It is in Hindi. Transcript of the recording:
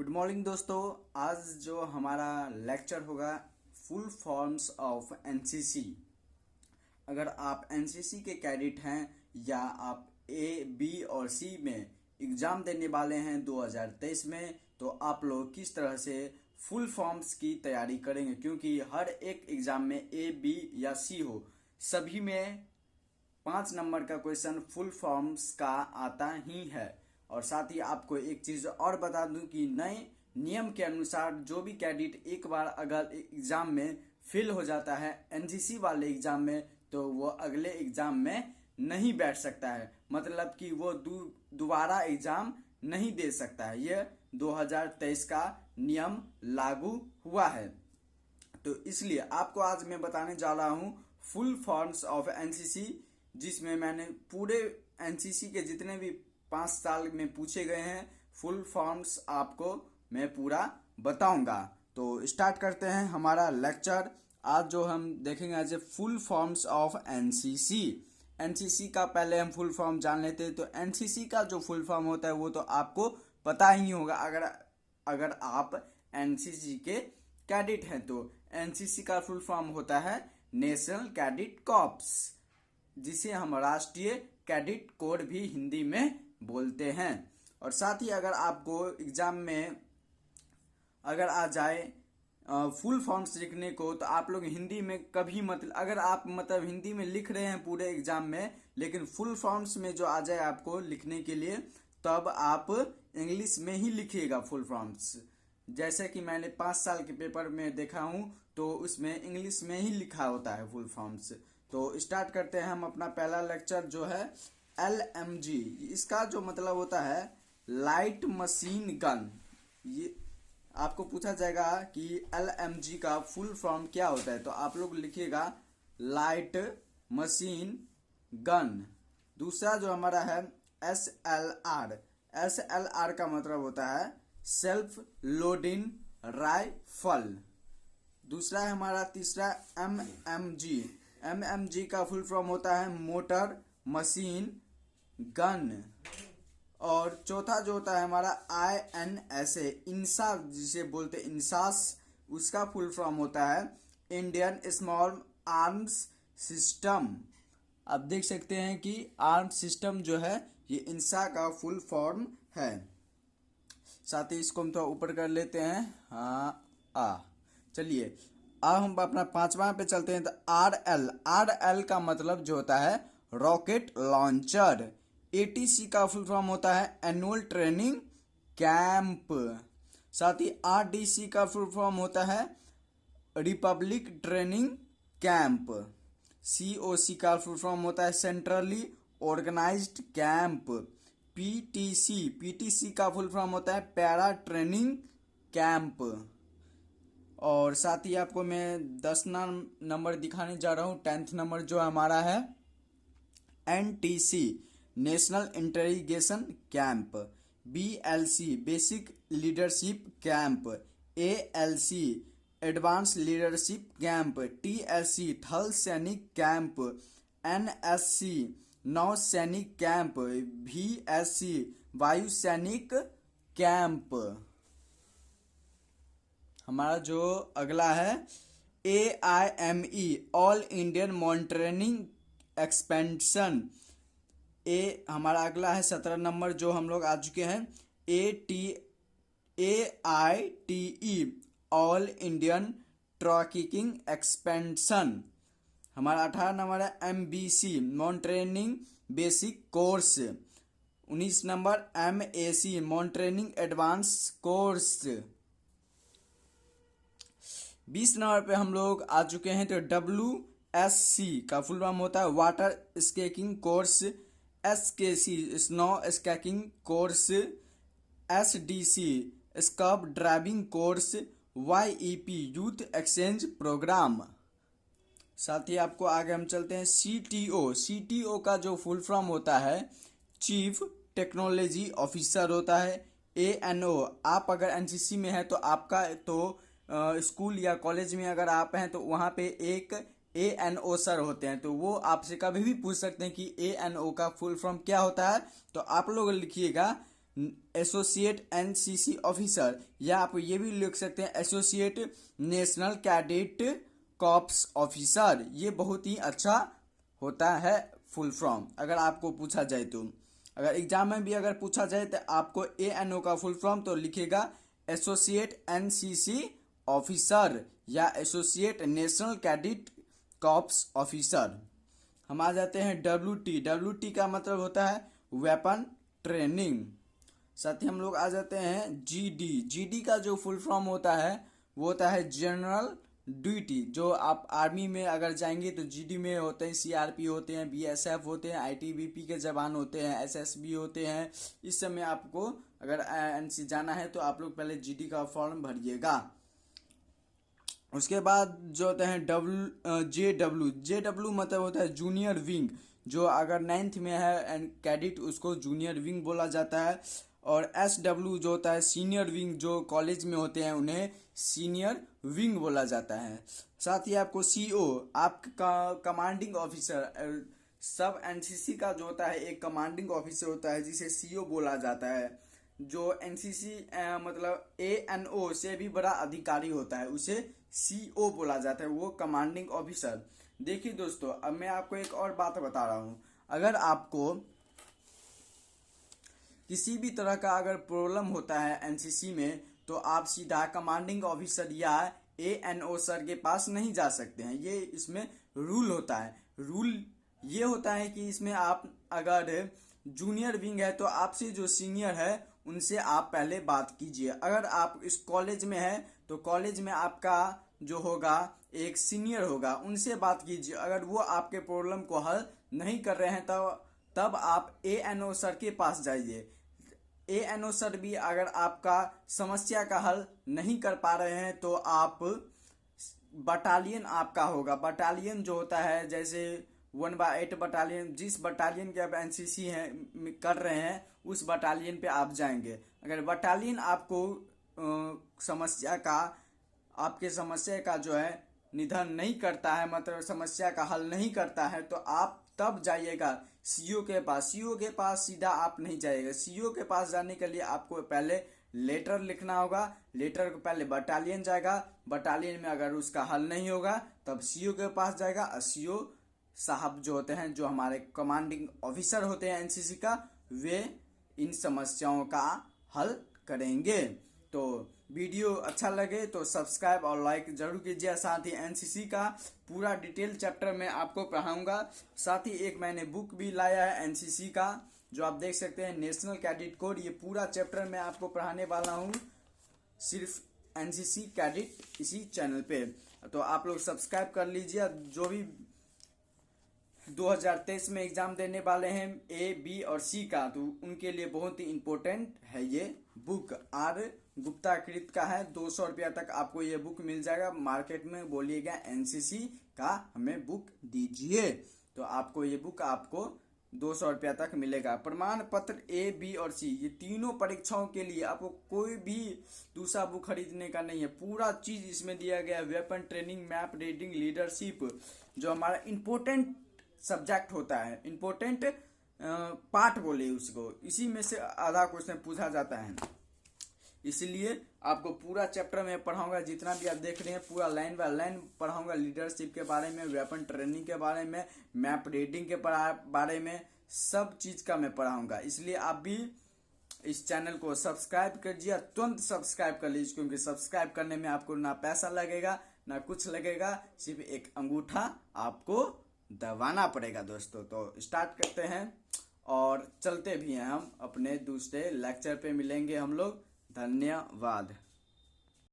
गुड मॉर्निंग दोस्तों। आज जो हमारा लेक्चर होगा फुल फॉर्म्स ऑफ एनसीसी। अगर आप एनसीसी के कैडेट हैं या आप ए बी और सी में एग्ज़ाम देने वाले हैं 2023 में, तो आप लोग किस तरह से फुल फॉर्म्स की तैयारी करेंगे, क्योंकि हर एक एग्ज़ाम में ए बी या सी हो, सभी में 5 नंबर का क्वेश्चन फुल फॉर्म्स का आता ही है। और साथ ही आपको एक चीज़ और बता दूं कि नए नियम के अनुसार जो भी कैडेट एक बार अगर एग्ज़ाम में फेल हो जाता है एनसीसी वाले एग्ज़ाम में, तो वो अगले एग्ज़ाम में नहीं बैठ सकता है, मतलब कि वो दोबारा एग्ज़ाम नहीं दे सकता है। ये 2023 का नियम लागू हुआ है। तो इसलिए आपको आज मैं बताने जा रहा हूँ फुल फॉर्म्स ऑफ एनसीसी, जिसमें मैंने पूरे एनसीसी के जितने भी 5 साल में पूछे गए हैं फुल फॉर्म्स आपको मैं पूरा बताऊंगा। तो स्टार्ट करते हैं हमारा लेक्चर। आज जो हम देखेंगे आज full forms of NCC. NCC का पहले हम फुल फॉर्म जान लेते हैं। तो एनसीसी का जो फुल फॉर्म होता है वो तो आपको पता ही होगा अगर आप एनसीसी के कैडेट हैं। तो एनसीसी का फुल फॉर्म होता है नेशनल कैडेट कॉर्प्स, जिसे हम राष्ट्रीय कैडेट कोर भी हिंदी में बोलते हैं। और साथ ही अगर आपको एग्जाम में अगर आ जाए फुल फॉर्म्स लिखने को, तो आप लोग हिंदी में कभी अगर आप हिंदी में लिख रहे हैं पूरे एग्जाम में, लेकिन फुल फॉर्म्स में जो आ जाए आपको लिखने के लिए, तब आप इंग्लिश में ही लिखिएगा फुल फॉर्म्स। जैसे कि मैंने 5 साल के पेपर में देखा हूँ, तो उसमें इंग्लिश में ही लिखा होता है फुल फॉर्म्स। तो स्टार्ट करते हैं हम अपना पहला लेक्चर जो है LMG। इसका जो मतलब होता है लाइट मशीन गन। ये आपको पूछा जाएगा कि LMG का फुल फॉर्म क्या होता है, तो आप लोग लिखिएगा लाइट मशीन गन। दूसरा जो हमारा है SLR। SLR का मतलब होता है सेल्फ लोडिंग राइफल। दूसरा है हमारा तीसरा MMG। MMG का फुल फॉर्म होता है मोटर मशीन गन। और चौथा जो होता है हमारा INSA, इंसा जिसे बोलते हैं इंसास, उसका फुल फॉर्म होता है इंडियन स्मॉल आर्म्स सिस्टम। आप देख सकते हैं कि आर्म सिस्टम जो है ये इंसा का फुल फॉर्म है। साथ ही इसको हम थोड़ा ऊपर कर लेते हैं। चलिए अब हम अपना 5वां पे चलते हैं। तो RL का मतलब जो होता है रॉकेट लॉन्चर। ATC का फुल फॉर्म होता है एनुअल ट्रेनिंग कैंप। साथ ही RDC का फुल फॉर्म होता है रिपब्लिक ट्रेनिंग कैंप। COC का फुल फॉर्म होता है सेंट्रली ऑर्गेनाइज्ड कैंप। PTC का फुल फॉर्म होता है पैरा ट्रेनिंग कैंप। और साथ ही आपको मैं 10 नंबर दिखाने जा रहा हूँ। 10th नंबर जो हमारा है NTC national interrogation camp. BLC basic leadership camp. ALC advance leadership camp. TSC थल सैनिक कैंप। NSC नौ सैनिक कैंप। VSC वायु सैनिक कैंप। हमारा जो अगला है AIME all Indian monitoring expansion. हमारा अगला है 17 नंबर जो हम लोग आ चुके हैं AITE all Indian trekking expedition. हमारा 18 नंबर है MBC मॉनिटरिंग बेसिक कोर्स। 19 नंबर MAC मॉनिटरिंग एडवांस कोर्स। 20 नंबर पे हम लोग आ चुके हैं। तो WSC का फुल फॉर्म होता है water skiing course. SKC snow skiing course. SDC scuba diving course. YEP youth exchange programme. साथ ही आपको आगे हम चलते हैं CTO का जो फुल फॉर्म होता है चीफ टेक्नोलॉजी ऑफिसर होता है। ANO आप अगर एनसीसी में है तो आपका तो स्कूल या कॉलेज में अगर आप हैं तो वहाँ पे एक ANO सर होते हैं, तो वो आपसे कभी भी पूछ सकते हैं कि ANO का फुल फॉर्म क्या होता है। तो आप लोग लिखिएगा एसोसिएट एनसीसी ऑफिसर, या आप ये भी लिख सकते हैं associate national cadet corps officer. ये बहुत ही अच्छा होता है फुल फॉर्म, अगर आपको पूछा जाए तो। अगर एग्जाम में भी अगर पूछा जाए तो आपको ANO का फुल फॉर्म तो लिखेगा एसोसिएट एनसीसी ऑफिसर या associate national cadet corps officer. हम आ जाते हैं WT का मतलब होता है वेपन ट्रेनिंग। साथ ही हम लोग आ जाते हैं GD का जो फुल फॉर्म होता है वो होता है जनरल ड्यूटी। जो आप आर्मी में अगर जाएंगे तो GD में होते हैं, CRP होते हैं, BSF होते हैं, ITBP के जवान होते हैं, SSB होते हैं। इस समय आपको अगर NC जाना है तो आप लोग पहले GD का फॉर्म भरिएगा। उसके बाद जो होते हैं JW मतलब होता है जूनियर विंग। जो अगर 9th में है एंड कैडेट उसको जूनियर विंग बोला जाता है। और SW जो होता है सीनियर विंग, जो कॉलेज में होते हैं उन्हें सीनियर विंग बोला जाता है। साथ ही आपको CO आपका कमांडिंग ऑफिसर, सब NCC का जो होता है एक कमांडिंग ऑफिसर होता है जिसे CO बोला जाता है। जो NCC मतलब ANO से भी बड़ा अधिकारी होता है उसे CO बोला जाता है, वो कमांडिंग ऑफिसर। देखिए दोस्तों, अब मैं आपको एक और बात बता रहा हूँ। अगर आपको किसी भी तरह का अगर प्रॉब्लम होता है NCC में तो आप सीधा कमांडिंग ऑफिसर या ANO सर के पास नहीं जा सकते हैं। ये इसमें रूल होता है। रूल ये होता है कि इसमें आप अगर जूनियर विंग है तो आपसे जो सीनियर है उनसे आप पहले बात कीजिए। अगर आप इस कॉलेज में है तो कॉलेज में आपका जो होगा एक सीनियर होगा, उनसे बात कीजिए। अगर वो आपके प्रॉब्लम को हल नहीं कर रहे हैं तब आप ANO सर के पास जाइए। ANO सर भी अगर आपका समस्या का हल नहीं कर पा रहे हैं तो आप बटालियन आपका होगा। बटालियन जो होता है जैसे 1/8 बटालियन, जिस बटालियन के आप NCC हैं कर रहे हैं उस बटालियन पे आप जाएंगे। अगर बटालियन आपको आपके समस्या का जो है निदान नहीं करता है, मतलब समस्या का हल नहीं करता है, तो आप तब जाइएगा CO के पास। CO के पास सीधा आप नहीं जाइएगा। CO के पास जाने के लिए आपको पहले लेटर लिखना होगा। लेटर को पहले बटालियन जाएगा, बटालियन में अगर उसका हल नहीं होगा तब CO के पास जाएगा। और CO साहब जो होते हैं, जो हमारे कमांडिंग ऑफिसर होते हैं NCC का, वे इन समस्याओं का हल करेंगे। तो वीडियो अच्छा लगे तो सब्सक्राइब और लाइक जरूर कीजिए। साथ ही NCC का पूरा डिटेल चैप्टर मैं आपको पढ़ाऊंगा। साथ ही एक मैंने बुक भी लाया है NCC का, जो आप देख सकते हैं, नेशनल कैडेट कोड। ये पूरा चैप्टर मैं आपको पढ़ाने वाला हूँ सिर्फ NCC कैडेट इसी चैनल पे। तो आप लोग सब्सक्राइब कर लीजिए। जो भी 2023 में एग्जाम देने वाले हैं A, B और C का, तो उनके लिए बहुत ही इम्पोर्टेंट है ये बुक। R गुप्ता कृत का है। 200 रुपया तक आपको ये बुक मिल जाएगा। मार्केट में बोलिएगा NCC का हमें बुक दीजिए, तो आपको ये बुक आपको 200 रुपया तक मिलेगा। प्रमाण पत्र A, B और C, ये तीनों परीक्षाओं के लिए आपको कोई भी दूसरा बुक खरीदने का नहीं है। पूरा चीज इसमें दिया गया है। Weapon training, map reading, leadership, जो हमारा इम्पोर्टेंट सब्जेक्ट होता है, इम्पोर्टेंट पार्ट बोले उसको, इसी में से आधा क्वेश्चन पूछा जाता है। इसलिए आपको पूरा चैप्टर में पढ़ाऊंगा। जितना भी आप देख रहे हैं पूरा लाइन बाय लाइन पढ़ाऊंगा। लीडरशिप के बारे में, वेपन ट्रेनिंग के बारे में, मैप रीडिंग के बारे में, सब चीज का मैं पढ़ाऊंगा। इसलिए आप भी इस चैनल को सब्सक्राइब कीजिए, तुरंत सब्सक्राइब कर लीजिए, क्योंकि सब्सक्राइब करने में आपको ना पैसा लगेगा ना कुछ लगेगा, सिर्फ एक अंगूठा आपको दबाना पड़ेगा दोस्तों। तो स्टार्ट करते हैं और चलते भी हैं हम अपने दूसरे लेक्चर पे। मिलेंगे हम लोग। धन्यवाद।